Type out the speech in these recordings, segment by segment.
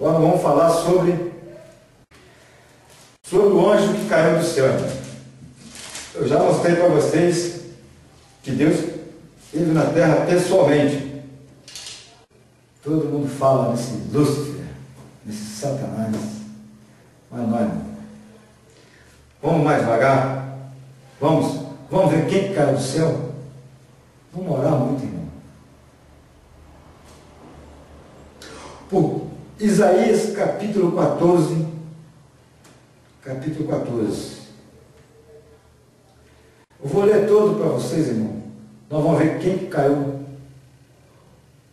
Agora vamos falar sobre o anjo que caiu do céu. Eu já mostrei para vocês que Deus esteve na terra pessoalmente. Todo mundo fala nesse Lúcifer, nesse Satanás, mas não é não. Vamos mais devagar. Vamos ver quem caiu do céu. Vamos orar muito, irmão. Por Isaías capítulo 14. Capítulo 14. Eu vou ler todo para vocês, irmão. Nós vamos ver quem caiu.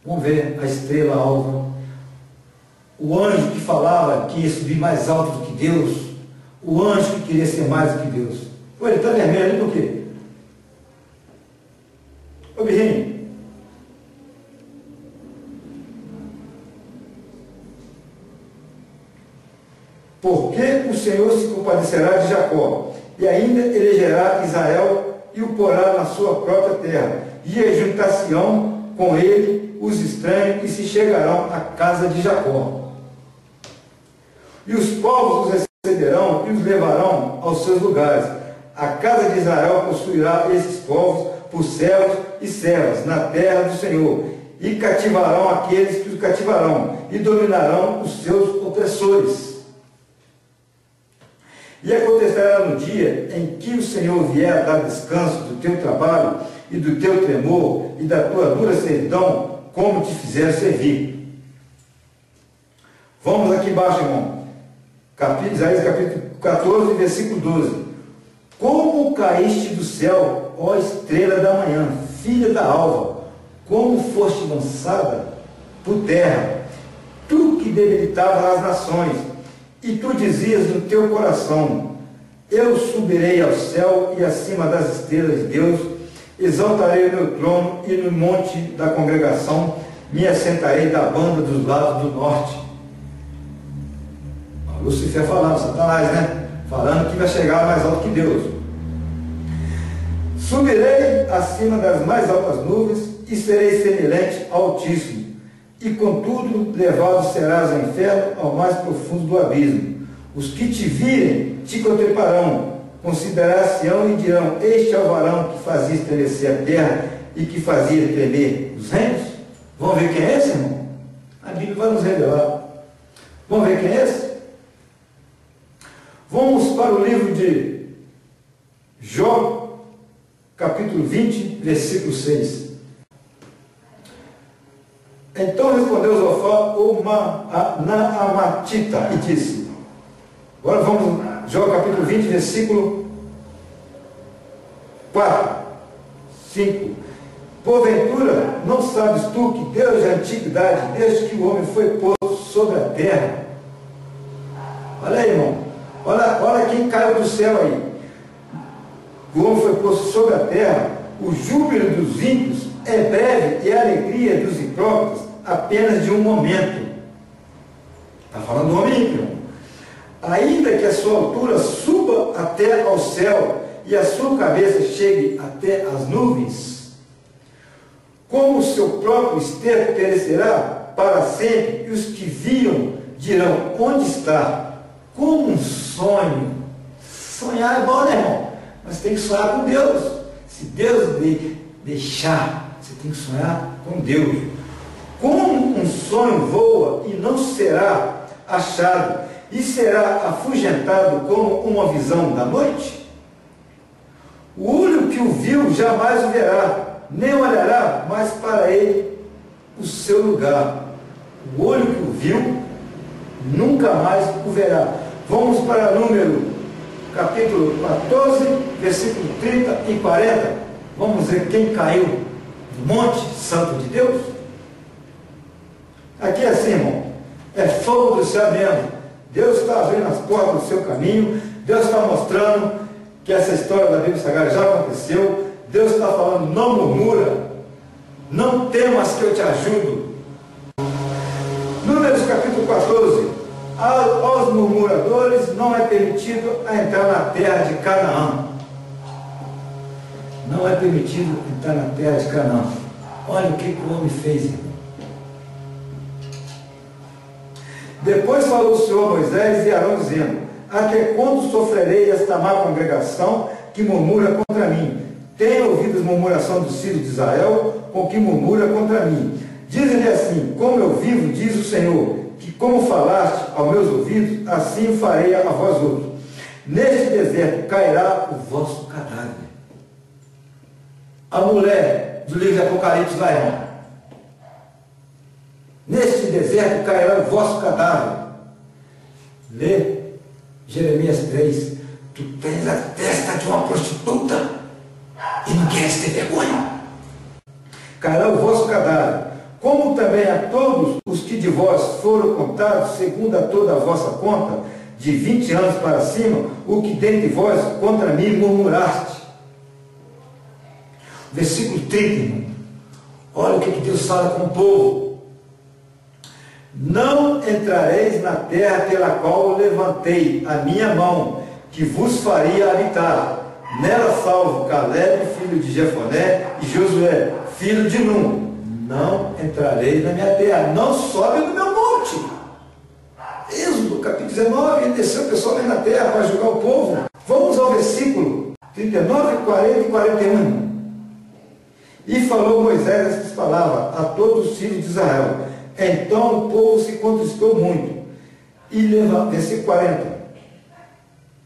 Vamos ver a estrela alva. O anjo que falava que ia subir mais alto do que Deus. O anjo que queria ser mais do que Deus. Ele está vermelho ali por quê? Ô Birrinho. Porque o Senhor se compadecerá de Jacó, e ainda elegerá Israel e o porá na sua própria terra, e ajuntar-se-ão com ele os estranhos e se chegarão à casa de Jacó. E os povos os receberão e os levarão aos seus lugares. A casa de Israel possuirá esses povos por servos e servas na terra do Senhor, e cativarão aqueles que os cativarão, e dominarão os seus opressores. E acontecerá no dia em que o Senhor vier a dar descanso do teu trabalho e do teu tremor e da tua dura servidão, como te fizer servir. Vamos aqui embaixo, irmão. Isaías capítulo 14, versículo 12. Como caíste do céu, ó estrela da manhã, filha da alva, como foste lançada por terra, tu que debilitavas as nações, e tu dizias no teu coração: eu subirei ao céu e acima das estrelas de Deus, exaltarei o meu trono e no monte da congregação me assentarei da banda dos lados do norte. Lúcifer falando, Satanás, né? Falando que vai chegar mais alto que Deus. Subirei acima das mais altas nuvens e serei semelhante ao Altíssimo, e contudo levado serás ao inferno, ao mais profundo do abismo. Os que te virem te contemplarão, considerar-se-ão e dirão: este é o varão que fazia estremecer a terra e que fazia tremer os reinos. Vamos ver quem é esse, irmão? A Bíblia vai nos revelar. Vamos ver quem é esse? Vamos para o livro de Jó, capítulo 20, versículo 6. Então respondeu Zofar o Naamatita e disse: agora vamos, Jó capítulo 20, versículo 4, 5. Porventura, não sabes tu que Deus da antiguidade, desde que o homem foi posto sobre a terra? Olha aí, irmão. Olha quem caiu do céu aí. O homem foi posto sobre a terra. O júbilo dos ímpios é breve e a alegria dos hipócritas apenas de um momento. Está falando do homem ímpio. Ainda que a sua altura suba até ao céu e a sua cabeça chegue até as nuvens, como o seu próprio esterco perecerá para sempre, e os que viam dirão: onde está? Como um sonho. Sonhar é bom, né, irmão? Mas tem que sonhar com Deus. Se Deus deixar, você tem que sonhar com Deus. Como um sonho voa e não será achado, e será afugentado como uma visão da noite? O olho que o viu jamais o verá, nem olhará mais para ele o seu lugar. O olho que o viu nunca mais o verá. Vamos para Número capítulo 14, versículo 30 e 40. Vamos ver quem caiu do monte santo de Deus. Aqui é assim, irmão, é fogo do céu mesmo. Deus está abrindo as portas do seu caminho. Deus está mostrando que essa história da Bíblia Sagrada já aconteceu. Deus está falando: não murmura, não temas que eu te ajudo. Números capítulo 14. Aos murmuradores não é permitido entrar na terra de Canaã. Não é permitido entrar na terra de Canaã. Olha o que o homem fez, irmão. Depois falou o Senhor a Moisés e Arão, dizendo: até quando sofrerei esta má congregação que murmura contra mim? Tenho ouvido a murmuração dos filhos de Israel, com que murmura contra mim. Dizem-lhe assim: como eu vivo, diz o Senhor, que como falaste aos meus ouvidos, assim farei a vós outros. Neste deserto cairá o vosso cadáver. A mulher do livro de Apocalipse lá, irmão. Neste deserto cairá o vosso cadáver. Lê Jeremias 3. Tu tens a testa de uma prostituta e não queres ter vergonha. Cairá o vosso cadáver, como também a todos os que de vós foram contados, segundo a toda a vossa conta, de 20 anos para cima, o que dentre vós contra mim murmuraste. Versículo 30, irmão. Olha o que Deus fala com o povo. Não entrareis na terra pela qual levantei a minha mão, que vos faria habitar. Nela salvo Caleb, filho de Jefoné, e Josué, filho de Num. Não entrareis na minha terra, não sobe no meu monte. Êxodo, capítulo 19, ele desceu o pessoal na terra para julgar o povo. Vamos ao versículo 39, 40 e 41. E falou Moisés estas palavras a todos os filhos de Israel. Então o povo se contristou muito. Versículo 40.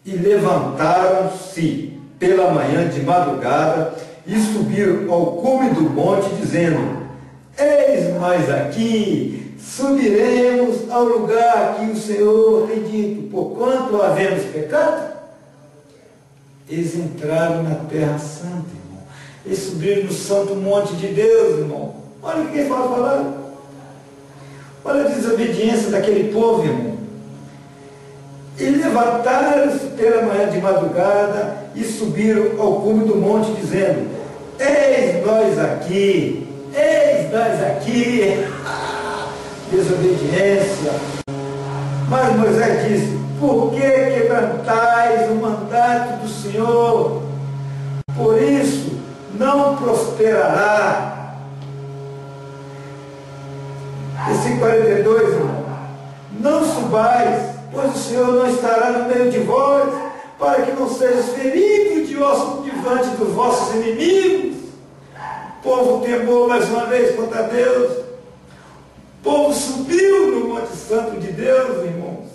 E levantaram-se pela manhã de madrugada e subiram ao cume do monte, dizendo: eis nós aqui, subiremos ao lugar que o Senhor tem dito, porquanto havemos pecado. Eles entraram na terra santa, irmão. Eles subiram no santo monte de Deus, irmão. Olha o que ele fala falando. Olha a desobediência daquele povo, irmão. E levantaram-se pela manhã de madrugada e subiram ao cume do monte, dizendo: eis nós aqui, desobediência. Mas Moisés disse: por que quebrantais o mandato do Senhor? Por isso não prosperará. Versículo 42, irmão. Não subais, pois o Senhor não estará no meio de vós, para que não sejais feridos diante dos vossos inimigos. O povo temou mais uma vez contra Deus. O povo subiu no Monte Santo de Deus, irmãos.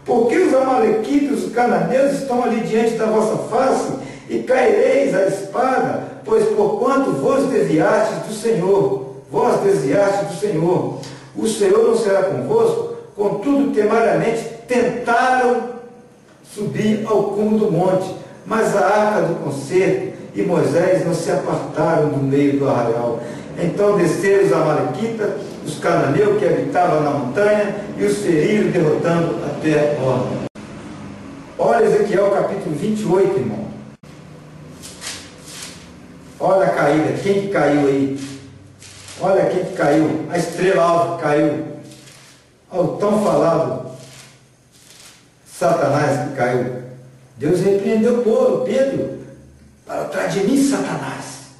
Porque os amalequitas, os cananeus estão ali diante da vossa face, e caireis a espada, pois porquanto vos desviastes do Senhor, o Senhor não será convosco. Contudo, temariamente tentaram subir ao cume do monte, mas a arca do concerto e Moisés não se apartaram do meio do arraial. Então desceram os amalequitas, os cananeus que habitavam na montanha, e os feriram, derrotando até a horda. Olha Ezequiel capítulo 28, irmão. Olha a caída, quem que caiu aí? Olha quem que caiu, a estrela alva que caiu. Olha o tão falado Satanás que caiu. Deus repreendeu Pedro: para trás de mim, Satanás.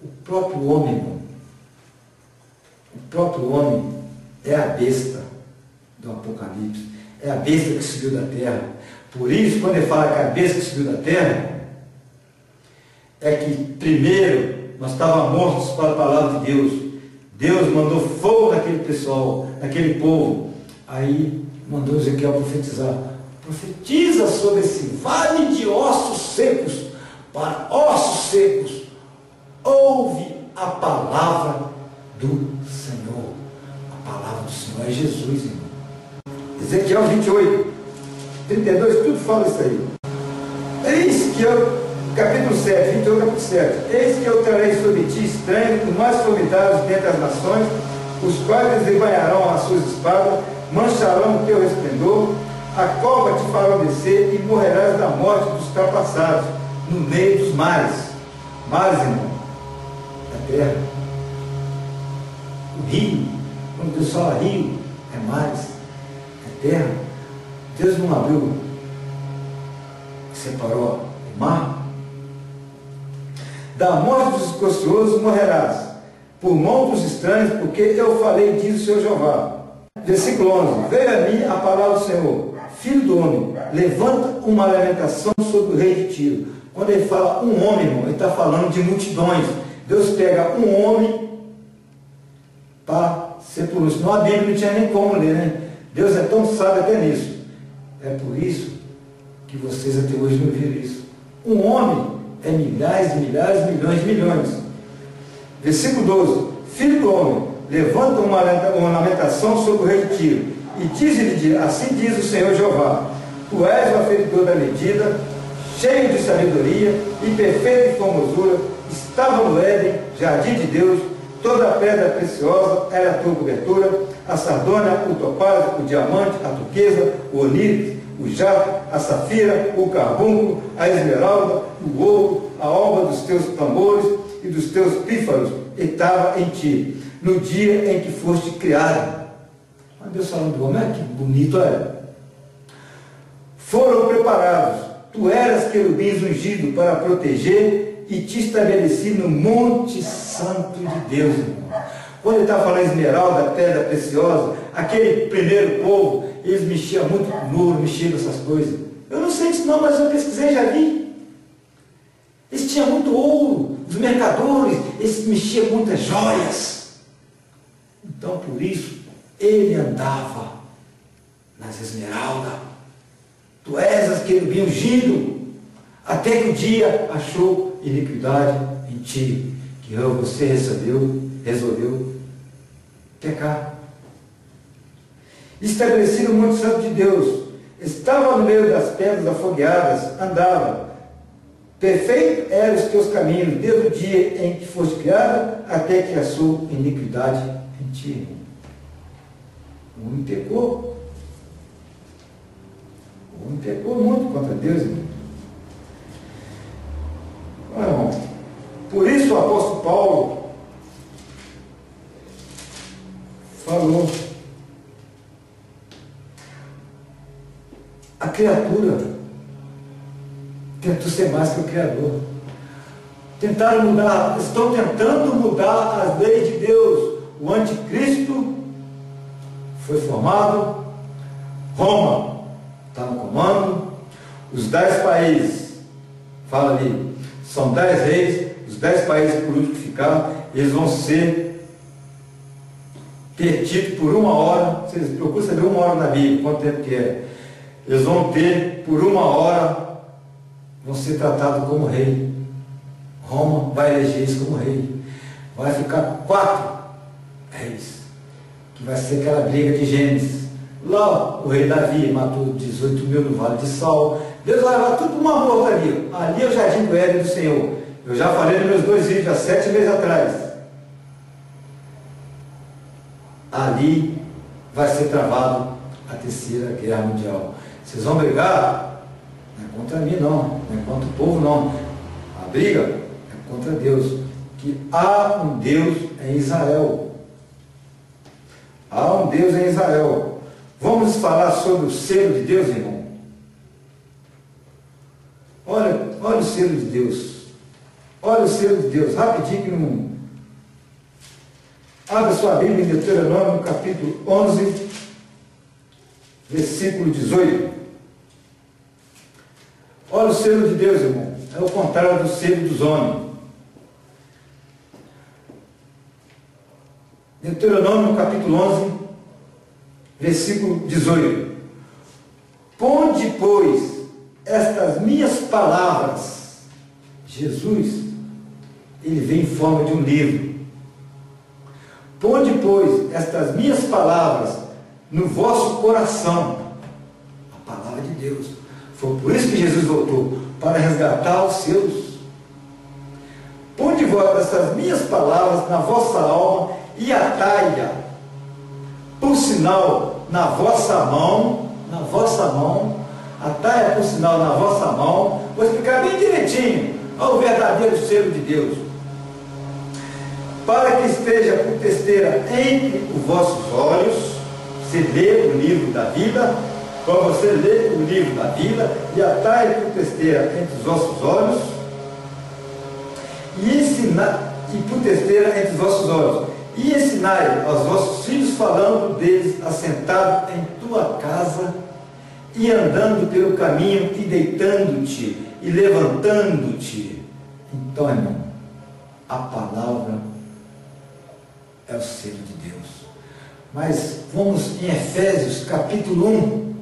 O próprio homem, irmão. O próprio homem é a besta do Apocalipse. É a besta que subiu da terra. Por isso, quando ele fala que é a besta que subiu da terra, é que primeiro nós estávamos mortos para a palavra de Deus. Deus mandou fogo naquele pessoal, naquele povo. Aí mandou Ezequiel profetizar. Profetiza sobre esse vale de ossos secos. Para ossos secos, ouve a palavra do Senhor. A palavra do Senhor é Jesus, irmão. Ezequiel 28, 32, tudo fala isso aí. Eis que eu, capítulo 7, 28, capítulo 7. Eis que eu trarei sobre ti estranhos, os mais formidáveis dentre as nações, os quais desembainharão as suas espadas, mancharão o teu resplendor, a cova te farão descer e morrerás da morte dos capassados, no meio dos mares. Mares, irmão, da terra. O rio, quando Deus fala rio, é mares, é terra. Deus não abriu, separou o mar. Da morte dos desgostosos morrerás, por mão dos estranhos, porque eu falei, diz o Senhor Jeová. Versículo 11. Veio a mim a palavra do Senhor: filho do homem, levanta uma lamentação sobre o rei de Tiro. Quando ele fala um homem, irmão, ele está falando de multidões. Deus pega um homem para ser por isso. Senão a Bíblia não tinha nem como ler, né? Deus é tão sábio até nisso. É por isso que vocês até hoje não viram isso. Um homem é milhares e milhares, milhões de milhões. Versículo 12. Filho do homem, levanta uma lamentação sobre o rei de Tiro, e diz-lhe, assim diz o Senhor Jeová: tu és o aferidor da medida, cheio de sabedoria e perfeito em formosura, estava no Éden, jardim de Deus, toda a pedra preciosa era a tua cobertura, a sardônia, o topázio, o diamante, a turquesa, o oníris, o jaspe, a safira, o carbúnculo, a esmeralda, o ouro, a obra dos teus tambores e dos teus pífaros estava em ti, no dia em que foste criado. Olha Deus falando do homem, que bonito era. Foram preparados, tu eras querubins ungido para proteger, e te estabeleci no monte santo de Deus, irmão. Quando ele está falando esmeralda, pedra preciosa, aquele primeiro povo, eles mexiam muito com ouro, mexiam com essas coisas. Eu não sei disso não, mas eu pesquisei e já vi. Eles tinham muito ouro, os mercadores, eles mexiam com muitas joias. Então, por isso, ele andava nas esmeraldas. Tu és as querubim ungido, até que o dia achou iniquidade em ti, que você resolveu pecar. Estabelecido no monte santo de Deus, estava no meio das pedras afogueadas, andava. Perfeito eram os teus caminhos, desde o dia em que foste criado, até que achou iniquidade em ti. O homem pecou. O homem pecou muito contra Deus, irmão. Irmão, por isso o apóstolo Paulo falou: a criatura tentou ser mais que o Criador. Tentaram mudar, estão tentando mudar as leis de Deus. O anticristo foi formado, Roma está no comando, os 10 países, fala ali, são 10 reis, os 10 países políticos que ficaram, eles vão ser perdidos por 1 hora. Vocês procuram saber 1 hora na Bíblia, quanto tempo que é. Eles vão ter, por 1 hora, vão ser tratados como rei. Roma vai eleger eles como rei. Vai ficar 4 reis, que vai ser aquela briga de Gênesis. Lá o rei Davi matou 18 mil no Vale de Saul. Deus vai levar tudo para uma morte ali. Ali é o jardim do Éden do Senhor. Eu já falei nos meus 2 vídeos há 7 meses atrás. Ali vai ser travado a terceira guerra mundial. Vocês vão brigar? Não é contra mim não, não é contra o povo não. A briga é contra Deus. Que há um Deus em Israel. Há um Deus em Israel. Vamos falar sobre o selo de Deus, irmão? Olha o selo de Deus. Olha o selo de Deus. Rapidinho que não... Abra sua Bíblia em Deuteronômio, capítulo 11, versículo 18. Olha o selo de Deus, irmão. É o contrário do selo dos homens. Deuteronômio, capítulo 11, versículo 18. Ponde, pois, estas minhas palavras. Jesus, ele vem em forma de um livro. Ponde, pois, estas minhas palavras no vosso coração. A palavra de Deus. Foi por isso que Jesus voltou, para resgatar os seus. Ponde estas minhas palavras na vossa alma e atai-a por sinal na vossa mão, atai-a por sinal na vossa mão. Vou explicar bem direitinho ao verdadeiro selo de Deus. Para que esteja por testeira entre os vossos olhos. Você lê o livro da vida, quando você lê o livro da vida, e atai por testeira entre os vossos olhos, e por testeira entre os vossos olhos, E ensinai aos vossos filhos, falando deles, assentado em tua casa, e andando pelo caminho, e deitando-te, e levantando-te. Então, irmão, a palavra é o selo de Deus. Mas vamos em Efésios capítulo 1.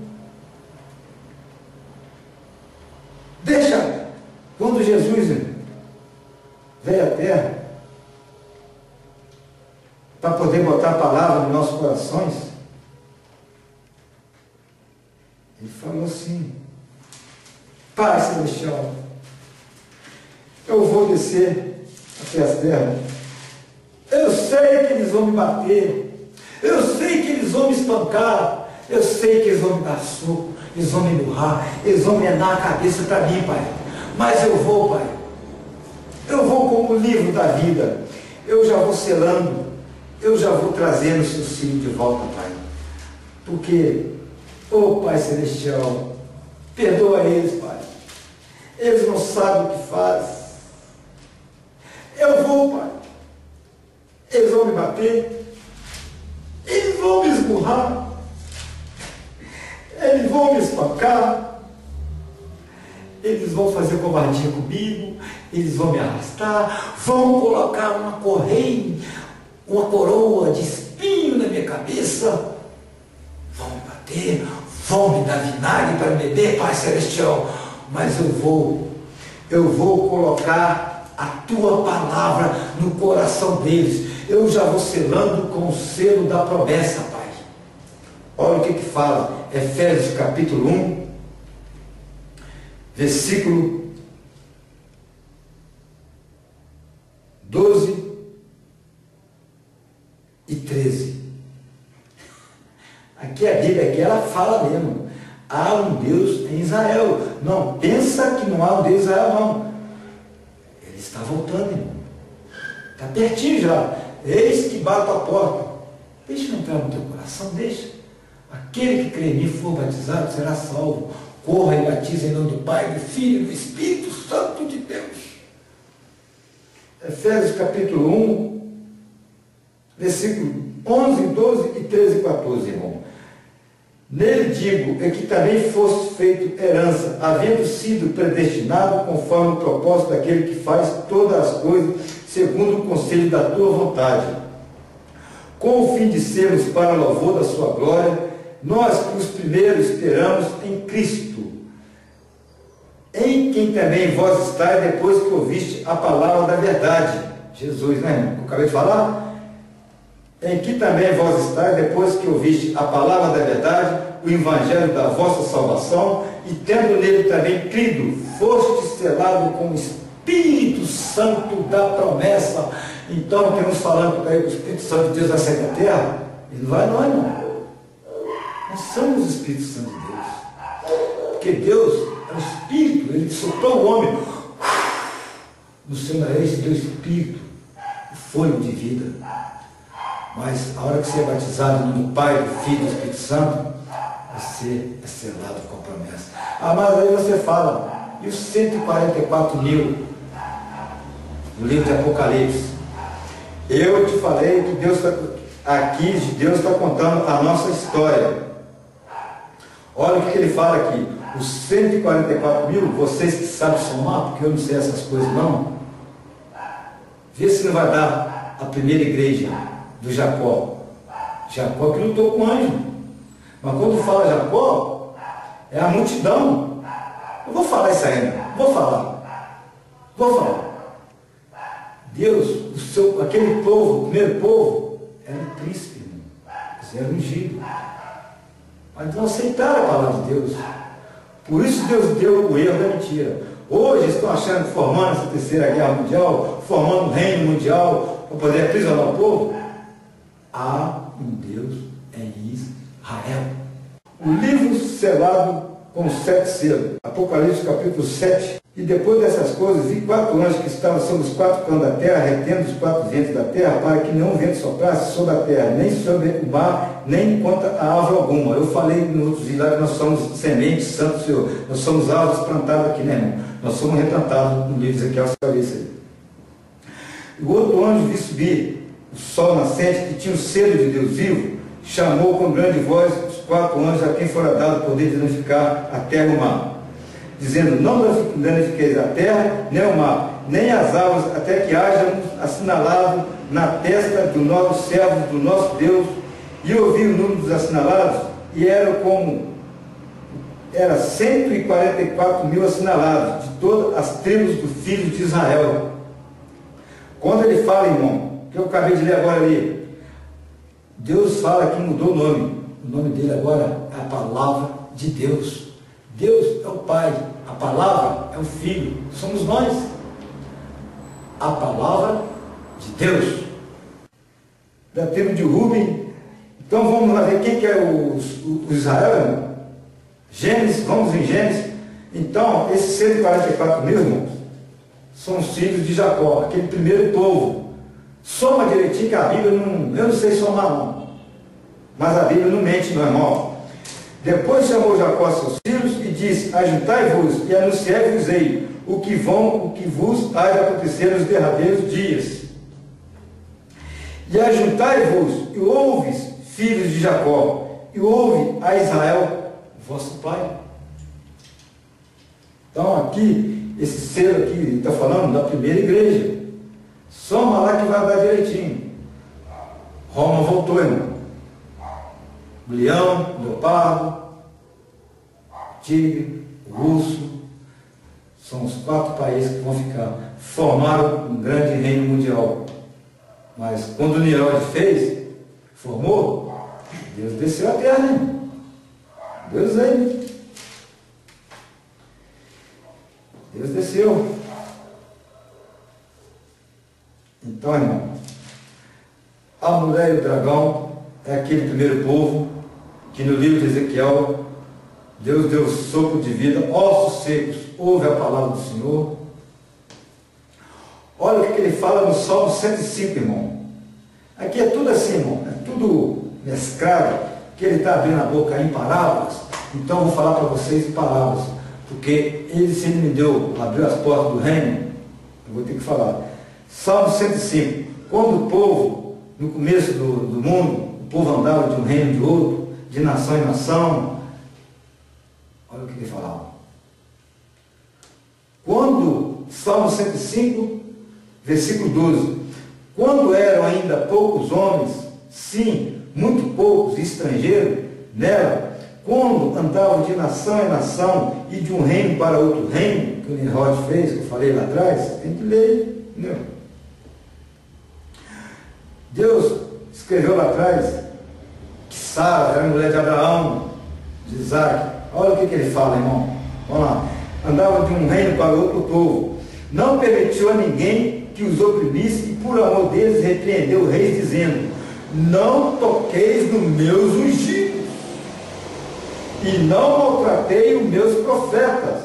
Deixa, quando Jesus veio à terra, para poder botar a palavra nos nossos corações, ele falou assim: Pai Celestial, eu vou descer até as terras. Eu sei que eles vão me bater, eu sei que eles vão me espancar, eu sei que eles vão me dar soco, eles vão me empurrar, eles vão me dar a cabeça para mim, Pai. Mas eu vou, Pai. Eu vou como o livro da vida. Eu já vou selando, eu já vou trazendo o seu filho de volta, Pai. Porque, ô Pai Celestial, perdoa eles, Pai. Eles não sabem o que fazem. Eu vou, Pai. Eles vão me bater. Eles vão me esmurrar. Eles vão me espancar. Eles vão fazer covardia comigo. Eles vão me arrastar. Vão colocar uma correia, uma coroa de espinho na minha cabeça. Vão me bater. Vão me dar vinagre para beber, Pai Celestial. Mas eu vou colocar a tua palavra no coração deles. Eu já vou selando com o selo da promessa, Pai. Olha o que fala, Efésios capítulo 1, versículo 12 e 13. Aqui a Bíblia, aqui ela fala mesmo. Há um Deus em Israel. Não pensa que não há um Deus em Israel, não. Ele está voltando, irmão. Está pertinho já. Eis que bato a porta. Deixa eu entrar no teu coração, deixa. Aquele que crê em mim for batizado será salvo. Corra e batiza em nome do Pai, do Filho e do Espírito Santo de Deus. Efésios capítulo 1, versículo 11, 12 e 13 e 14, irmão. Nele digo, é que também fosse feito herança, havendo sido predestinado conforme o propósito daquele que faz todas as coisas segundo o conselho da tua vontade, com o fim de sermos para louvor da sua glória, nós que os primeiros esperamos em Cristo, em quem também vós estáis depois que ouviste a palavra da verdade. Jesus, né, irmão? Que eu acabei de falar? Em que também vós estáis depois que ouviste a palavra da verdade, o evangelho da vossa salvação, e tendo nele também crido, foste selado com o Espírito Santo da promessa. Então, temos falando para ele, o Espírito Santo de Deus vai sair da terra? Ele não vai, não, irmão. Nós somos o Espírito Santo de Deus. Porque Deus é o Espírito, ele soprou o homem no seu nariz e deu Espírito, o fôlego de vida. Mas a hora que você é batizado no nome do Pai, do Filho e do Espírito Santo, você é selado com a promessa. Ah, mas aí você fala, e os 144 mil no livro de Apocalipse? Eu te falei que Deus Deus está contando a nossa história. Olha o que ele fala aqui. Os 144 mil, vocês que sabem somar, porque eu não sei essas coisas não, vê se não vai dar a primeira igreja do Jacó. Jacó que lutou com o anjo. Mas quando fala Jacó, é a multidão. Eu vou falar isso aí, vou falar. Deus, aquele povo, o primeiro povo, era um príncipe, eles eram ungidos. Mas não aceitaram a palavra de Deus. Por isso Deus deu o erro da mentira. Hoje estão achando, formando essa terceira guerra mundial, formando um reino mundial, para poder aprisionar o povo. Há um Deus em Israel. O livro selado com 7 selos. Apocalipse capítulo 7. E depois dessas coisas, vi 4 anjos que estavam sobre os 4 cantos da terra, retendo os 4 ventos da terra, para que nenhum vento soprasse sobre a terra, nem sobre o mar, nem contra a árvore alguma. Eu falei no outro dia que nós somos sementes, santo Senhor. Nós somos árvores plantadas aqui, né, irmão? Nós somos retratados no livro de Ezequiel, você vai ver isso aí. O outro anjo vi subir o sol nascente, que tinha o selo de Deus vivo, chamou com grande voz os 4 anjos a quem fora dado o poder de danificar a terra e o mar, dizendo: não danifiqueis a terra, nem o mar, nem as águas, até que haja assinalado na testa dos nossos servos, do nosso Deus. E ouvi o número dos assinalados, e era 144.000 assinalados, de todas as tribos dos filhos de Israel. Quando ele fala, irmão, que eu acabei de ler agora ali, Deus fala que mudou o nome. O nome dele agora é a palavra de Deus. Deus é o Pai, a palavra é o Filho, somos nós. A palavra de Deus. Da tribo de Ruben. Então vamos lá ver quem que é o Israel, irmão. Gênesis, vamos em Gênesis. Então, esses 144.000, irmãos, são os filhos de Jacó, aquele primeiro povo. Soma direitinho que a Bíblia não, eu não sei somar não, mas a Bíblia não mente, meu irmão. Depois chamou Jacó seus filhos e disse: ajuntai-vos e anunciai-vos-ei o que vos há de acontecer nos derradeiros dias. E ajuntai-vos e ouves, filhos de Jacó, e ouve a Israel, vosso pai. Então aqui, esse selo aqui está falando da primeira igreja. Soma lá que vai dar direitinho. Roma voltou, irmão. Leão, leopardo, tigre, urso, são os 4 países que vão ficar. Formaram um grande reino mundial. Mas quando o Nirod fez, formou, Deus desceu a terra, né? Deus veio. Deus desceu. Então, irmão, a mulher e o dragão é aquele primeiro povo que no livro de Ezequiel Deus deu sopro de vida, ossos secos, ouve a palavra do Senhor. Olha o que ele fala no Salmo 105, irmão. Aqui é tudo assim, irmão, é tudo mesclado, que ele está abrindo a boca em parábolas. Então eu vou falar para vocês em parábolas, porque ele, se ele me deu, abriu as portas do reino, eu vou ter que falar. Salmo 105. Quando o povo, no começo do mundo, o povo andava de um reino de outro, de nação em nação, olha o que ele falava. Quando, Salmo 105, versículo 12, quando eram ainda poucos homens, sim, muito poucos estrangeiros nela, quando andavam de nação em nação e de um reino para outro reino, que o Nimrod fez, que eu falei lá atrás, tem que ler, entendeu? Deus escreveu lá atrás que Sara era mulher de Abraão, de Isaac. Olha o que ele fala, irmão. Vamos lá. Andava de um reino para outro povo. Não permitiu a ninguém que os oprimisse e por amor deles repreendeu o rei, dizendo: não toqueis nos meus ungidos e não maltratei os meus profetas.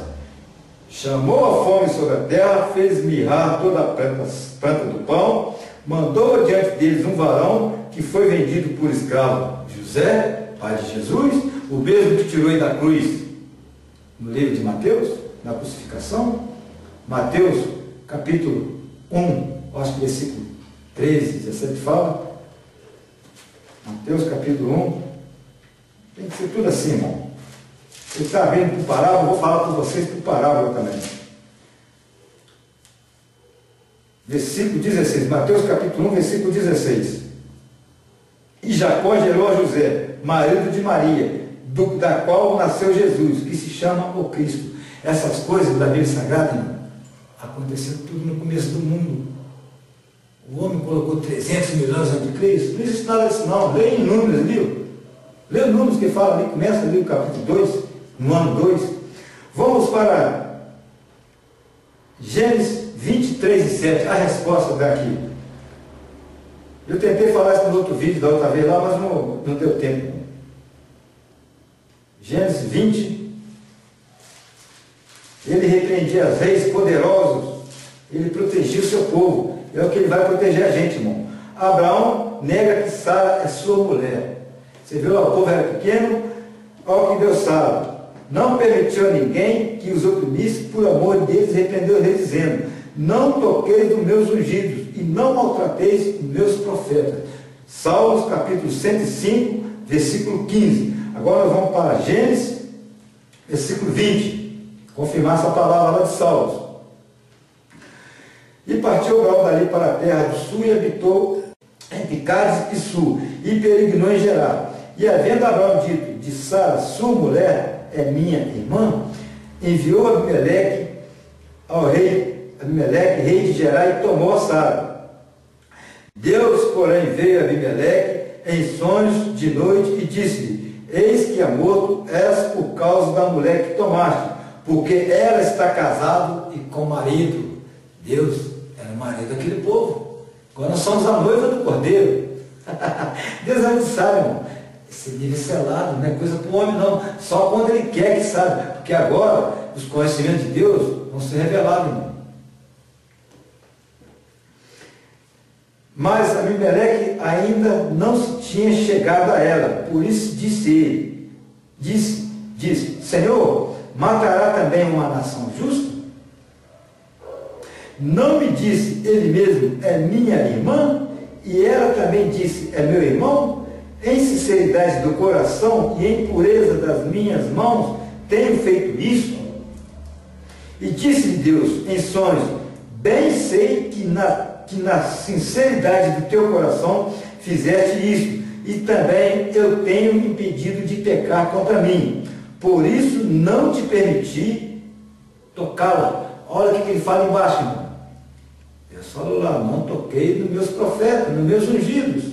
Chamou a fome sobre a terra, fez mirrar toda a planta do pão, mandou diante deles um varão que foi vendido por escravo, José, pai de Jesus, o mesmo que tirou ele da cruz, no livro de Mateus, na crucificação. Mateus, capítulo 1, acho que versículo 13, 17 fala. Mateus, capítulo 1. Tem que ser tudo assim, irmão. Você está vendo por parábola, eu vou falar para vocês por parábola também. Versículo 16, Mateus capítulo 1, versículo 16. E Jacó gerou a José, marido de Maria, da qual nasceu Jesus, que se chama o Cristo. Essas coisas da Bíblia Sagrada, irmão, aconteceram tudo no começo do mundo. O homem colocou 300 mil anos antes de Cristo. Não existe nada disso não. Lê em Números, viu? Lê os Números que fala ali, começa ali o capítulo 2, no ano 2. Vamos para Gênesis 23 e 7, a resposta daqui. Eu tentei falar isso no outro vídeo da outra vez lá, mas não deu tempo. Gênesis 20. Ele repreendia as reis poderosos, ele protegia o seu povo. É o que ele vai proteger a gente, irmão. Abraão nega que Sara é sua mulher. Você viu lá, o povo era pequeno, olha o que Deus sabe. Não permitiu a ninguém que os oprimisse, por amor deles repreendeu eles, dizendo: não toqueis dos meus ungidos, e não maltrateis os meus profetas. Salmos capítulo 105, versículo 15. Agora nós vamos para Gênesis, versículo 20, confirmar essa palavra lá de Salmos. E partiu Abraão dali para a terra do sul e habitou entre Cádiz e Sul, e peregrinou em Gerar. E havendo Abraão dito, de Sara, sua mulher é minha irmã, enviou Abimeleque ao rei Abimeleque, rei de Gerar, e tomou a Sara. Deus, porém, veio a Abimeleque em sonhos de noite e disse-lhe, eis que a morto és por causa da mulher que tomaste, porque ela está casada e com marido. Deus era o marido daquele povo. Agora nós somos a noiva do Cordeiro. Deus não sabe, irmão. Esse nível selado não é coisa para o homem, não. Só quando ele quer que sabe. Porque agora os conhecimentos de Deus vão ser revelados, irmão. Mas Abimeleque ainda não se tinha chegado a ela. Por isso disse, Senhor, matará também uma nação justa? Não me disse ele mesmo, é minha irmã? E ela também disse, é meu irmão? Em sinceridade do coração e em pureza das minhas mãos, tenho feito isso? E disse-lhe Deus em sonhos, bem sei que na sinceridade do teu coração fizeste isso, e também eu tenho impedido de pecar contra mim. Por isso não te permiti tocá-la. Olha o que ele fala embaixo, irmão. Eu só lá não toquei nos meus profetas, nos meus ungidos.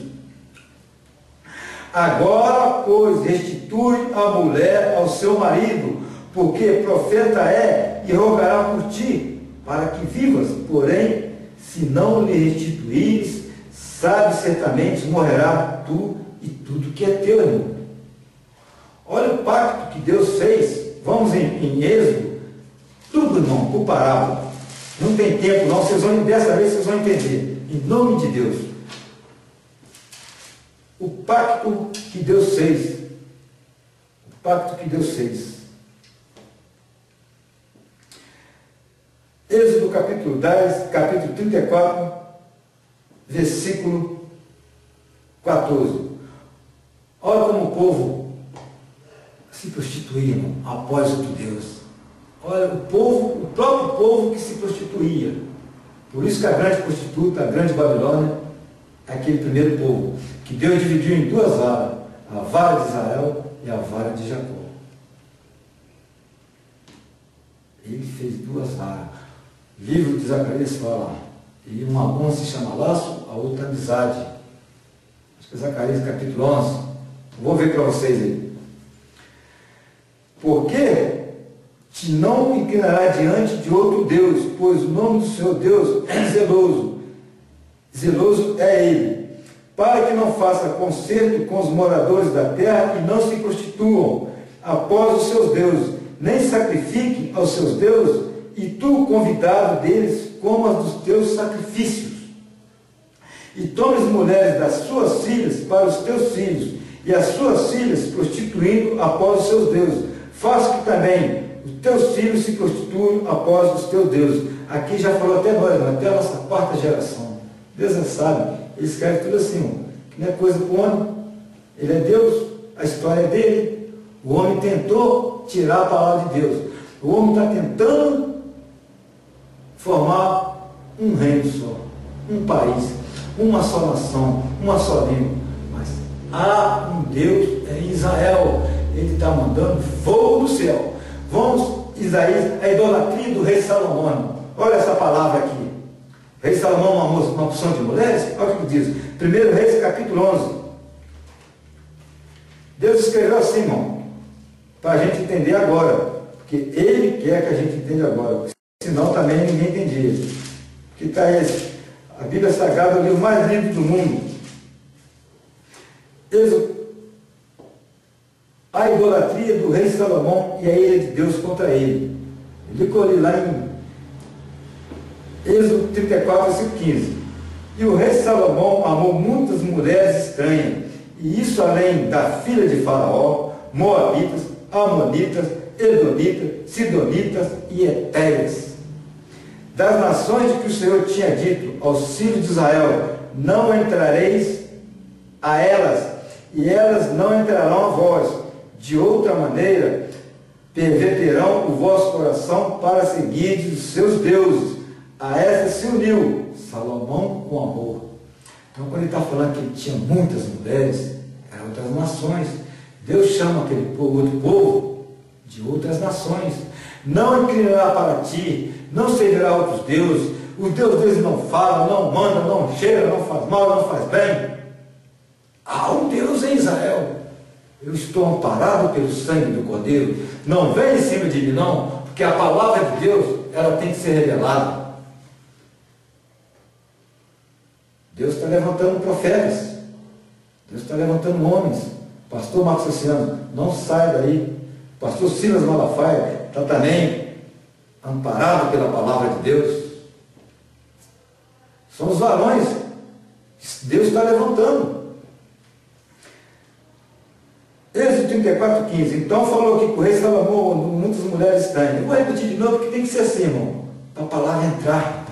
Agora, pois, restitui a mulher ao seu marido, porque profeta é e rogará por ti, para que vivas. Porém, se não lhe restituires, sabe certamente morrerá tu e tudo que é teu, irmão. Olha o pacto que Deus fez. Vamos em Êxodo, tudo, irmão, por parábola. Não tem tempo não, dessa vez vocês vão entender, em nome de Deus. O pacto que Deus fez. O pacto que Deus fez. Êxodo capítulo 10, capítulo 34, versículo 14. Olha como o povo se prostituía, irmão, após o Deus. Olha, o próprio povo que se prostituía. Por isso que a grande prostituta, a grande Babilônia, é aquele primeiro povo, que Deus dividiu em duas varas, a vara de Israel e a vara de Jacó. Ele fez duas varas. O livro de Zacarias fala, e uma se chama laço, a outra amizade. Acho que é Zacarias capítulo 11. Vou ver para vocês aí. Porque te não inclinará diante de outro Deus, pois o nome do Senhor Deus é zeloso. Zeloso é Ele, para que não faça concerto com os moradores da terra e não se prostituam após os seus deuses, nem sacrifiquem aos seus deuses, e tu, convidado deles, comas dos teus sacrifícios. E tomes mulheres das suas filhas para os teus filhos, e as suas filhas prostituindo após os seus deuses. Faça que também os teus filhos se prostituam após os teus deuses. Aqui já falou até nós, até a nossa quarta geração. Deus já sabe, ele escreve tudo assim, que não é coisa para o homem, ele é Deus, a história é dele. O homem tentou tirar a palavra de Deus. O homem está tentando formar um reino só, um país, uma só nação, uma só língua. Mas há um Deus em Israel, ele está mandando fogo do céu. Vamos, Isaías, a idolatria do rei Salomão. Olha essa palavra aqui. O rei Salomão, uma porção de mulheres, olha o que diz. 1 Reis, capítulo 11. Deus escreveu assim, irmão, para a gente entender agora. Porque Ele quer que a gente entenda agora. Senão também ninguém entendia. Que está esse. A Bíblia Sagrada é o livro mais lido do mundo. A idolatria do rei Salomão e a ira de Deus contra ele. Ele colhe lá em Êxodo 34, versículo 15. E o rei Salomão amou muitas mulheres estranhas, e isso além da filha de Faraó, Moabitas, Amonitas, Edomitas, Sidonitas e Etéias. das nações de que o Senhor tinha dito aos filhos de Israel: não entrareis a elas, e elas não entrarão a vós. De outra maneira, perverterão o vosso coração para seguir os seus deuses. A essa se uniu Salomão com amor. Então, quando ele está falando que ele tinha muitas mulheres, eram outras nações. Deus chama aquele povo, outro povo de outras nações. Não inclinará para ti, não servirá a outros deuses. Os deuses deles não falam, não mandam, não cheiram, não faz mal, não faz bem. Há um Deus em Israel. Eu estou amparado pelo sangue do Cordeiro. Não vem em cima de mim, não, porque a palavra de Deus, ela tem que ser revelada. Deus está levantando profetas. Deus está levantando homens. Pastor Marcos Cassiano, não sai daí. Pastor Silas Malafaia está também amparado pela palavra de Deus. São os varões que Deus está levantando. Êxodo 34:15. Então falou que o rei Salomão, muitas mulheres têm. Eu vou repetir de novo, porque tem que ser assim, irmão. Para a palavra entrar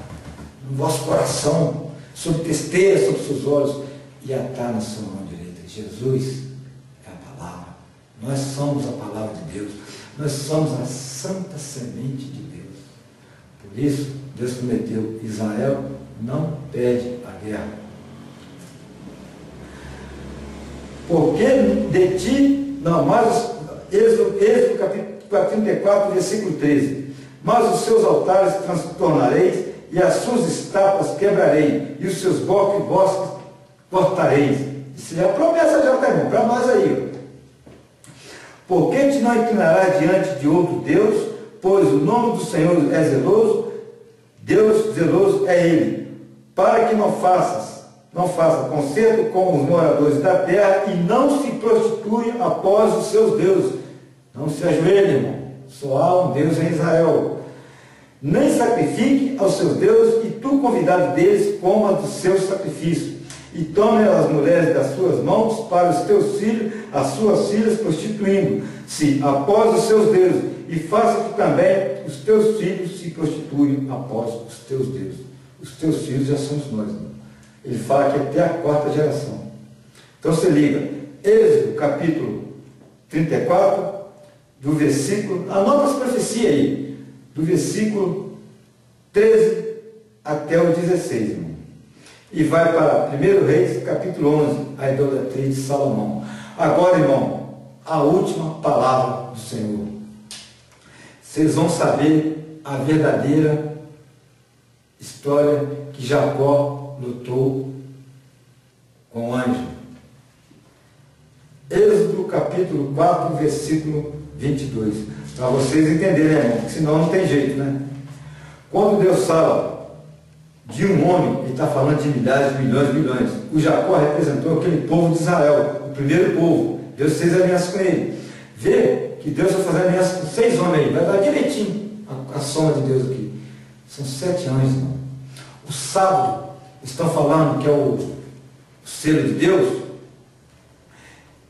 no vosso coração, sob testeira, sob seus olhos, e atar na sua mão direita. Jesus é a palavra. Nós somos a palavra de Deus. Nós somos a santa semente de Deus. Por isso, Deus prometeu: Israel não perde a guerra. Porque de ti, não, mas Êxodo capítulo 34, versículo 13. Mas os seus altares tornareis, e as suas estátuas quebrarei, e os seus bosques cortareis. Isso é a promessa de Deus para nós aí. Porque te não inclinarás diante de outro Deus, pois o nome do Senhor é zeloso, Deus zeloso é Ele, para que não faça concerto com os moradores da terra e não se prostitui após os seus deuses. Não se ajoelhe, irmão. Só há um Deus em Israel. Nem sacrifique aos seus deuses, e tu, convidado deles, coma dos seus sacrifícios. E tome as mulheres das suas mãos para os teus filhos, as suas filhas, prostituindo-se após os seus deuses. E faça que também os teus filhos se prostituam após os teus deuses. Os teus filhos já somos nós, irmão. Ele fala que até a quarta geração. Então você liga, Êxodo capítulo 34, do versículo, anota as profecias aí, do versículo 13 até o 16, irmão. E vai para 1 Reis, capítulo 11, a idolatria de Salomão. Agora, irmão, a última palavra do Senhor. Vocês vão saber a verdadeira história que Jacó lutou com o anjo. Êxodo capítulo 4, versículo 22. Para vocês entenderem, irmão, porque senão não tem jeito, né? Quando Deus fala de um homem, ele está falando de milhares, milhões, milhões. O Jacó representou aquele povo de Israel, o primeiro povo. Deus fez aliança com ele. Vê que Deus vai fazer aliança com 6 homens aí, vai dar direitinho a soma de Deus aqui. São 7 anjos, irmão. O sábado, estão falando que é o selo de Deus.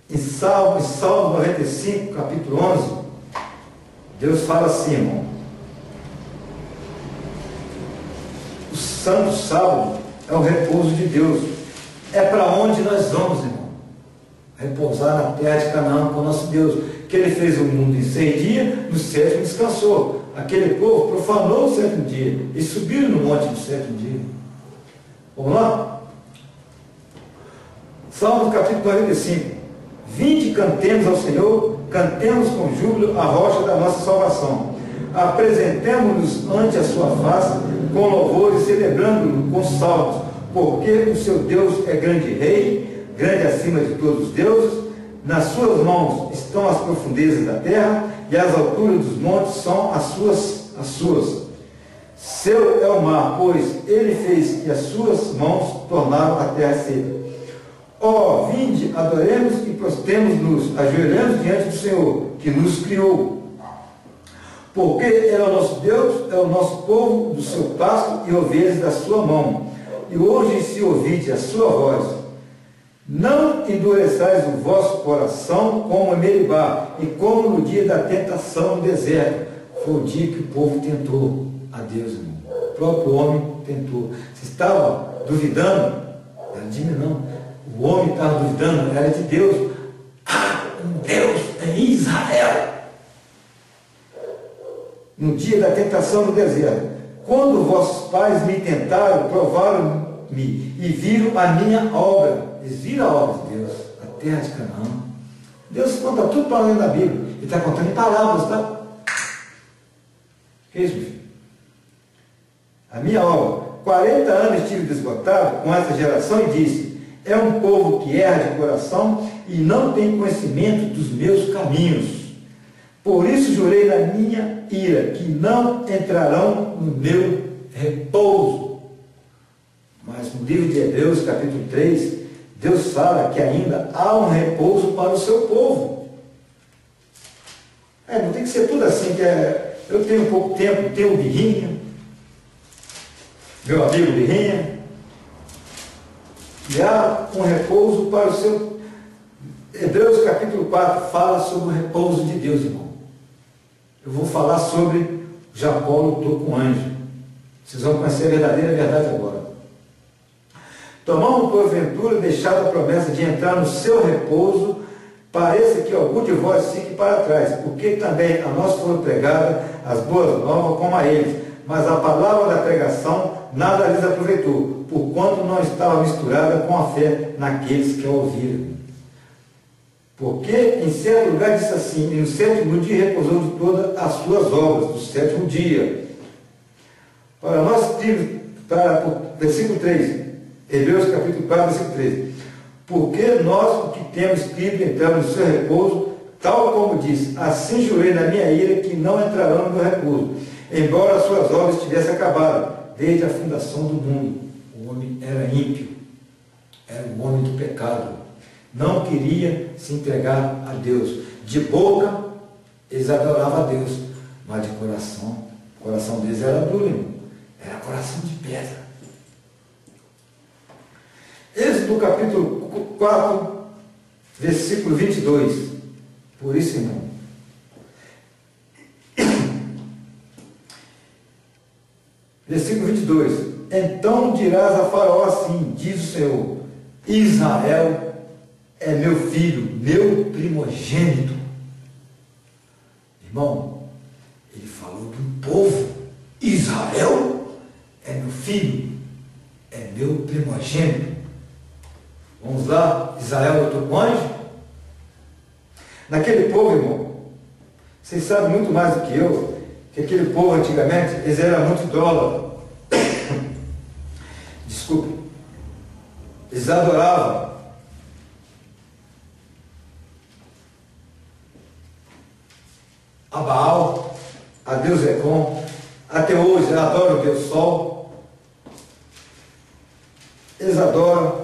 Em Salmo 95, capítulo 11, Deus fala assim, irmão: o santo sábado é o repouso de Deus. É para onde nós vamos, irmão? Repousar na terra de Canaã com o nosso Deus, que Ele fez o mundo em 6 dias, no 7º descansou. Aquele povo profanou o 7º dia e subiram no monte no 7º dia. Vamos lá? Salmo capítulo 45. Vinde, cantemos ao Senhor, cantemos com júbilo a rocha da nossa salvação. Apresentemo-nos ante a sua face com louvores, celebrando-o com salmos, porque o seu Deus é grande rei, grande acima de todos os deuses. Nas suas mãos estão as profundezas da terra, e as alturas dos montes são as suas. Seu é o mar, pois ele fez, e as suas mãos tornaram a terra seca. Ó, vinde, adoremos e prostremos-nos, ajoelhamos diante do Senhor, que nos criou. Porque Ele é o nosso Deus, é o nosso povo, do seu pasto e ovelhas da sua mão. E hoje, se ouvide a sua voz, não endureçais o vosso coração como em Meribá, e como no dia da tentação no deserto. Foi o dia que o povo tentou a Deus, irmão. próprio homem tentou. Você estava duvidando? Era de mim não. O homem estava duvidando, era de Deus. Ah, um Deus em Israel. No dia da tentação no deserto, quando vossos pais me tentaram, provaram-me e viram a minha obra. Eles viram a obra de Deus, a terra de Canaã. Deus conta tudo para além da Bíblia. Ele está contando em palavras, tá? Que isso, meu filho? A minha obra. 40 anos estive desgotado com essa geração e disse: é um povo que erra de coração e não tem conhecimento dos meus caminhos. Por isso jurei na minha ira que não entrarão no meu repouso. Mas no livro de Hebreus, capítulo 3, Deus fala que ainda há um repouso para o seu povo. Não tem que ser tudo assim, eu tenho pouco tempo, tenho o Birrinha, meu amigo Birrinha, e há um repouso para o seu... Hebreus capítulo 4 fala sobre o repouso de Deus, irmão. Eu vou falar sobre Jacó lutou com o anjo. Vocês vão conhecer a verdadeira verdade agora. Tomamos porventura deixado a promessa de entrar no seu repouso, pareça que algum de vós fique para trás, porque também a nós foram pregadas as boas novas como a eles, mas a palavra da pregação nada lhes aproveitou, porquanto não estava misturada com a fé naqueles que a ouviram. Porque em certo lugar disse assim: e no sétimo dia repousou de todas as suas obras, do sétimo dia. Ora, nós temos, versículo 3, Hebreus capítulo 4, versículo 3. Porque nós, o que temos escrito, entramos no seu repouso, tal como diz: assim jurei na minha ira que não entrarão no meu repouso, embora as suas obras tivessem acabado, desde a fundação do mundo. O homem era ímpio, era o homem do pecado, não queria se entregar a Deus. De boca, eles adoravam a Deus, mas de coração, o coração deles era duro, irmão. Era coração de pedra. Êxodo capítulo 4, versículo 22. Por isso, irmão, versículo 22. Então dirás a Faraó assim: diz o Senhor, Israel é meu filho, meu primogênito. Irmão, ele falou de um povo. Israel é meu filho, é meu primogênito. Vamos lá, Israel lutou com anjo? Naquele povo, irmão, vocês sabem muito mais do que eu, que aquele povo antigamente, eles eram muito idólatras. Desculpe. Eles adoravam a Baal, a Deus Ecom. Até hoje eles adoram o Deus Sol. Eles adoram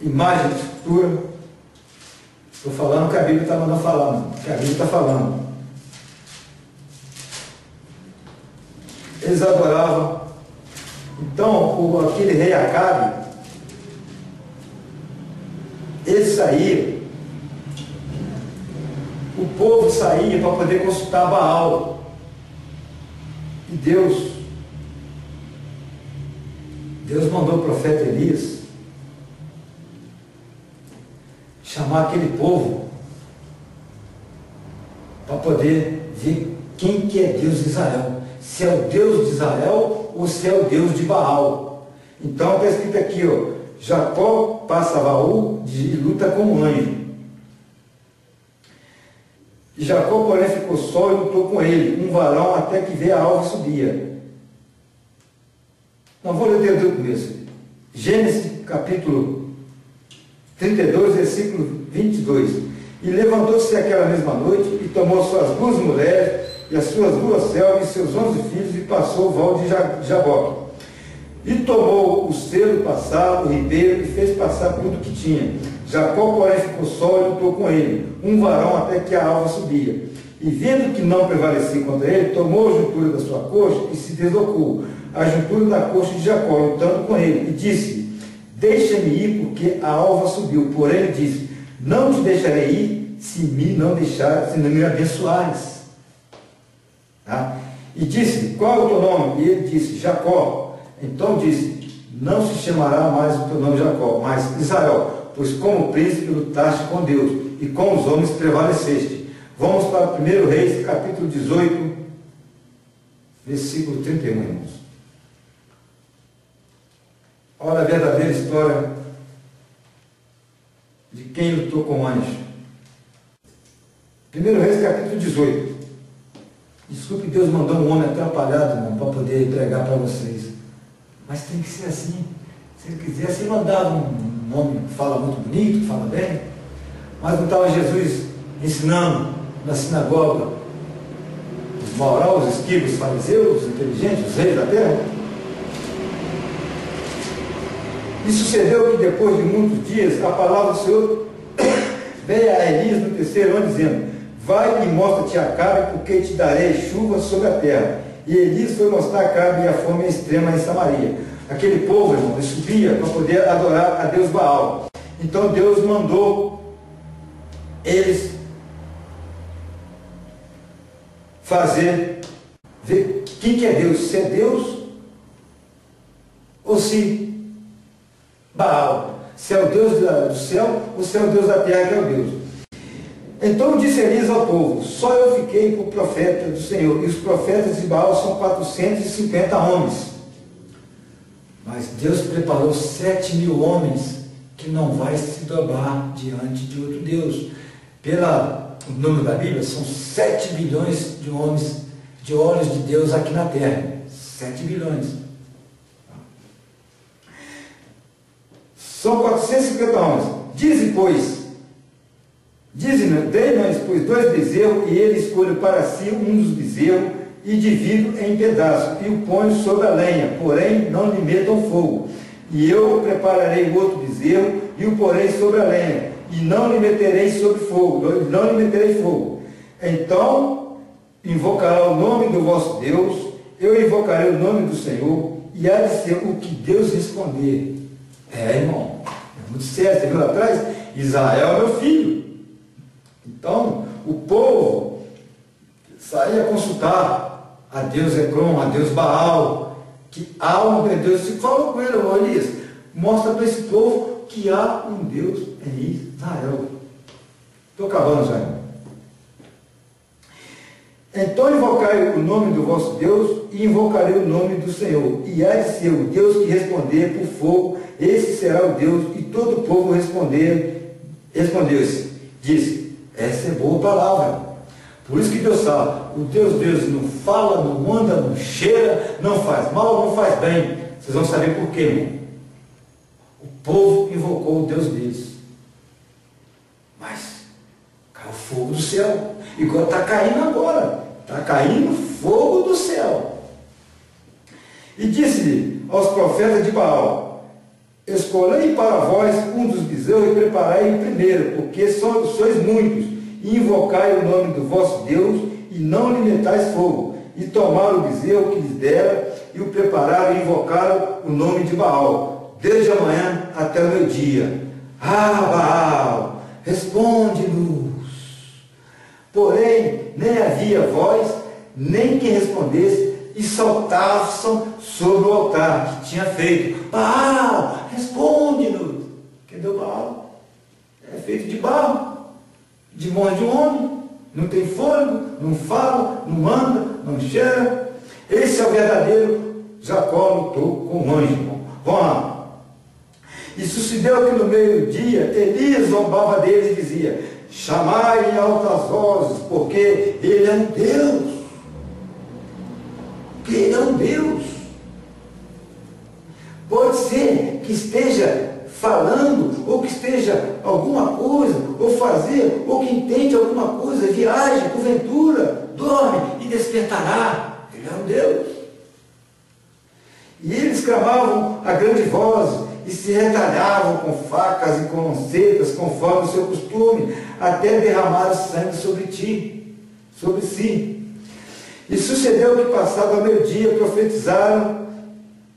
imagem de escultura. Estou falando o que a Bíblia está mandando falar, o que a Bíblia está falando. Eles adoravam. Então, aquele rei Acabe, ele saía, o povo saía para poder consultar Baal. E Deus mandou o profeta Elias chamar aquele povo para poder ver quem que é Deus de Israel. Se é o Deus de Israel ou se é o Deus de Baal. Então está escrito aqui, ó, Jacó passa Baú e luta com um anjo. E Jacó, porém, ficou só e lutou com ele, um varão, até que veio a alva subia. Não vou ler desde o começo. Gênesis capítulo 32, versículo 22. E levantou-se aquela mesma noite e tomou suas 2 mulheres e as suas 2 selvas e seus 11 filhos e passou o val de Jaboque. E tomou o selo passar, o ribeiro, e fez passar tudo que tinha. Jacó, porém, ficou só e lutou com ele, um varão, até que a alva subia. E vendo que não prevalecia contra ele, tomou a juntura da sua coxa e se deslocou, a juntura da coxa de Jacó, lutando com ele, e disse: deixa-me ir, porque a alva subiu. Porém ele disse: não te deixarei ir, se não me abençoares. Tá? E disse, qual é o teu nome? E ele disse, Jacó. Então disse, não se chamará mais o teu nome Jacó, mas Israel, pois como príncipe lutaste com Deus, e com os homens prevaleceste. Vamos para 1 Reis, capítulo 18, versículo 31, irmãos. Olha a verdadeira história de quem lutou com o anjo. 1 Reis, capítulo 18. Desculpe, Deus mandou um homem atrapalhado, irmão, para poder pregar para vocês. Mas tem que ser assim. Se ele quisesse, ele mandava um homem que fala muito bonito, que fala bem. Mas não estava Jesus ensinando na sinagoga os morais, os esquivos, os fariseus, os inteligentes, os reis da terra? E sucedeu que depois de muitos dias, a palavra do Senhor veio a Elias no terceiro ano, dizendo, vai e mostra-te a Acabe, porque te darei chuva sobre a terra. E Elias foi mostrar a Acabe e a fome extrema em Samaria. Aquele povo, irmão, ele subia para poder adorar a Deus Baal. Então Deus mandou eles fazer, ver quem que é Deus, se é Deus ou se Baal, se é o Deus do céu ou se é o Deus da terra que é o Deus. Então disse Elias ao povo, só eu fiquei por profeta do Senhor, e os profetas de Baal são 450 homens. Mas Deus preparou 7.000 homens que não vai se dobrar diante de outro Deus. Pelo número da Bíblia, são 7 bilhões de homens, de olhos de Deus aqui na terra. 7 bilhões. São 450 homens. Dize, pois, dei-nos, pois, 2 bezerros, e ele escolhe para si um dos bezerros, e divido em pedaços, e o ponho sobre a lenha, porém não lhe metam fogo. E eu prepararei outro bezerro, e o porei sobre a lenha, e não lhe meterei sobre fogo, não lhe meterei fogo. Então invocará o nome do vosso Deus, eu invocarei o nome do Senhor, e há de ser o que Deus responder. Irmão, é muito sério, você viu lá atrás? Israel é meu filho. Então, o povo saía a consultar a Deus Ecrom, a Deus Baal, que há um Deus. E falou com ele, Elias, mostra para esse povo que há um Deus em Israel. Estou acabando já. Então invocai o nome do vosso Deus, e invocarei o nome do Senhor. E há de ser o Deus que responder por fogo, esse será o Deus. E todo o povo respondeu-se, disse, essa é boa palavra. Por isso que Deus fala, o Deus deles não fala, não anda, não cheira, não faz mal, não faz bem. Vocês vão saber por quê, irmão. O povo invocou o Deus deles. Mas caiu fogo do céu. Igual está caindo agora. Está caindo fogo do céu. E disse-lhe aos profetas de Baal, escolhei para vós um dos bezerros e preparai o primeiro, porque sois muitos. E invocai o nome do vosso Deus, e não lhe metais fogo. E tomaram o bezerro que lhes dera, e o prepararam e invocaram o nome de Baal, desde a manhã até o meio-dia. Baal, responde-nos. Porém, nem havia voz, nem quem respondesse, e saltavam sobre o altar que tinha feito. Baal, responde-nos. Cadê o Baal? É feito de barro, de mão de um homem, não tem fôlego, não fala, não anda, não cheira. Esse é o verdadeiro Jacó lutou com o anjo. Vamos lá. E sucedeu que no meio-dia Elias zombava deles e dizia, chamai em altas vozes, porque ele é um Deus. Porque ele é um Deus. Pode ser que esteja falando, ou que esteja alguma coisa, ou fazer, ou que entende alguma coisa, viaje, porventura, dorme e despertará. Ele é um Deus. E eles clamavam a grande voz, e se retalhavam com facas e com lancetas, conforme o seu costume, até derramar o sangue sobre si. E sucedeu que, passado ao meio-dia, profetizaram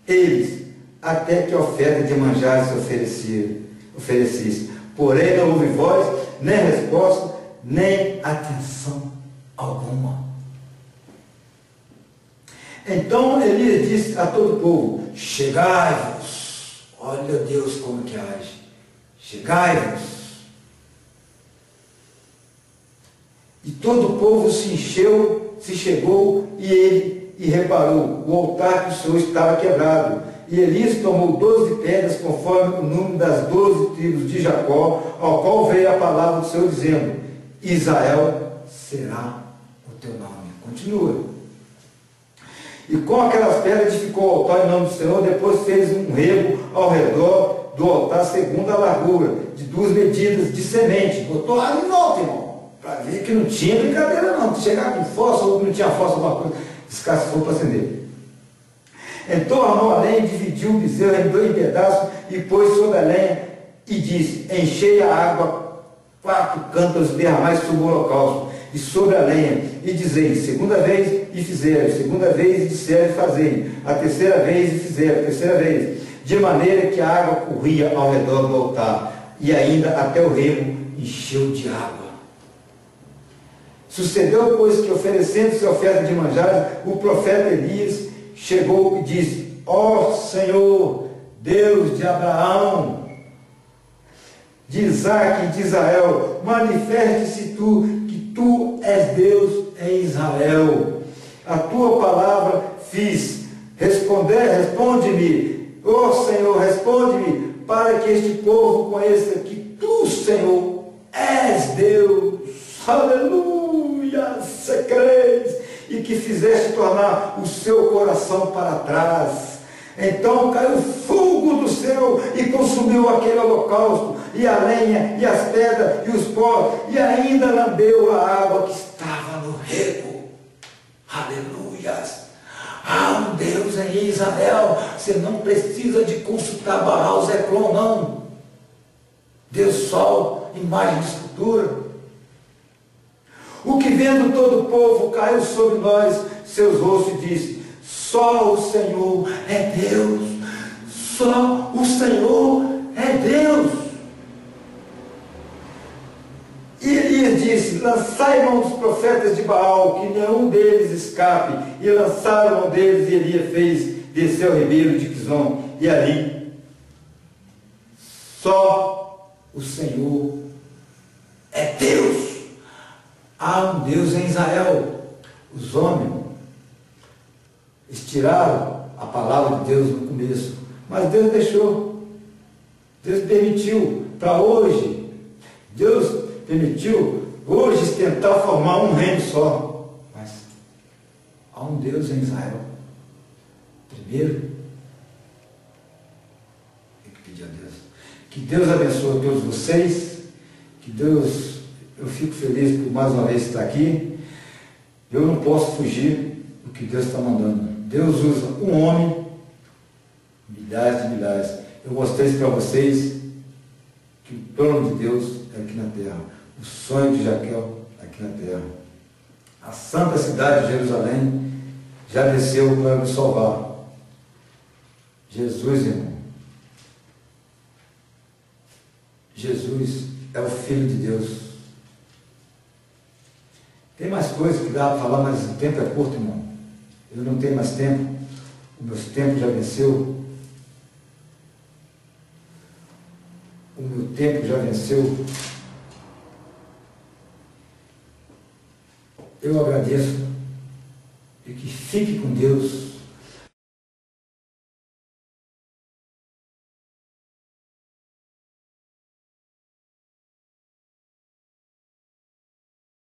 eles, até que a oferta de manjar se oferecesse. Porém não houve voz, nem resposta, nem atenção alguma. Então Elias disse a todo o povo: chegai-vos. Olha Deus como que age. Chegai-vos. E todo o povo se chegou, e reparou o altar que o Senhor estava quebrado. E Elias tomou 12 pedras, conforme o número das 12 tribos de Jacó, ao qual veio a palavra do Senhor, dizendo: Israel será o teu nome. Continua. E com aquelas pedras edificou o altar em nome do Senhor. Depois fez um rego ao redor do altar, segundo a largura, de 2 medidas de semente. Botou água em volta, irmão, para ver que não tinha brincadeira não. Chegar com força, ou não tinha força, alguma coisa, descasse fogo para acender. Então armou a lenha, dividiu o bezerro em 2 pedaços, e pôs sobre a lenha, e disse: enchei a água 4 cântaros, derramai sobre o holocausto e sobre a lenha, e dizei: segunda vez, e fizeram, segunda vez, e disseram, e fazei, a terceira vez, e fizeram, a terceira vez, de maneira que a água corria ao redor do altar, e ainda até o remo encheu de água. Sucedeu, pois, que oferecendo-se a oferta de manjares, o profeta Elias chegou e disse: ó Senhor, Deus de Abraão, de Isaque e de Israel, manifeste-se tu, que tu és Deus em Israel. A tua palavra fiz. Responde-me, ó Senhor, responde-me, para que este povo conheça que tu, Senhor, és Deus. Aleluia, se creis, e que fizeste tornar o seu coração para trás. Então caiu fogo do céu e consumiu aquele holocausto, e a lenha, e as pedras, e os pós, e ainda lambeu a água que estava no rego. Aleluias! Há um Deus em Israel. Você não precisa de consultar Baal, Zeclon, não. Deus Sol, imagem de escultura. O que vendo todo o povo caiu sobre nós seus rostos e disse: só o Senhor é Deus, só o Senhor é Deus. E Elias disse: lançai mão dos profetas de Baal, que nenhum deles escape. E lançaram mão deles, e Elias fez descer ao ribeiro de Quizon, e ali só o Senhor é Deus. Há um Deus em Israel. Os homens estiraram a palavra de Deus no começo, mas Deus deixou, Deus permitiu para hoje, Deus permitiu hoje tentar formar um reino só, mas há um Deus em Israel. Primeiro, tem que pedir a Deus, que Deus abençoe todos vocês, que Deus, eu fico feliz por mais uma vez estar aqui. Eu não posso fugir do que Deus está mandando. Deus usa um homem, milhares de milhares. Eu mostrei isso para vocês, que o plano de Deus é aqui na terra. O sonho de Jaquel é aqui na terra. A santa cidade de Jerusalém já desceu para nos salvar. Jesus, irmão. Jesus é o Filho de Deus. Tem mais coisas que dá para falar, mas o tempo é curto, irmão. Eu não tenho mais tempo. O meu tempo já venceu. O meu tempo já venceu. Eu agradeço e que fique com Deus.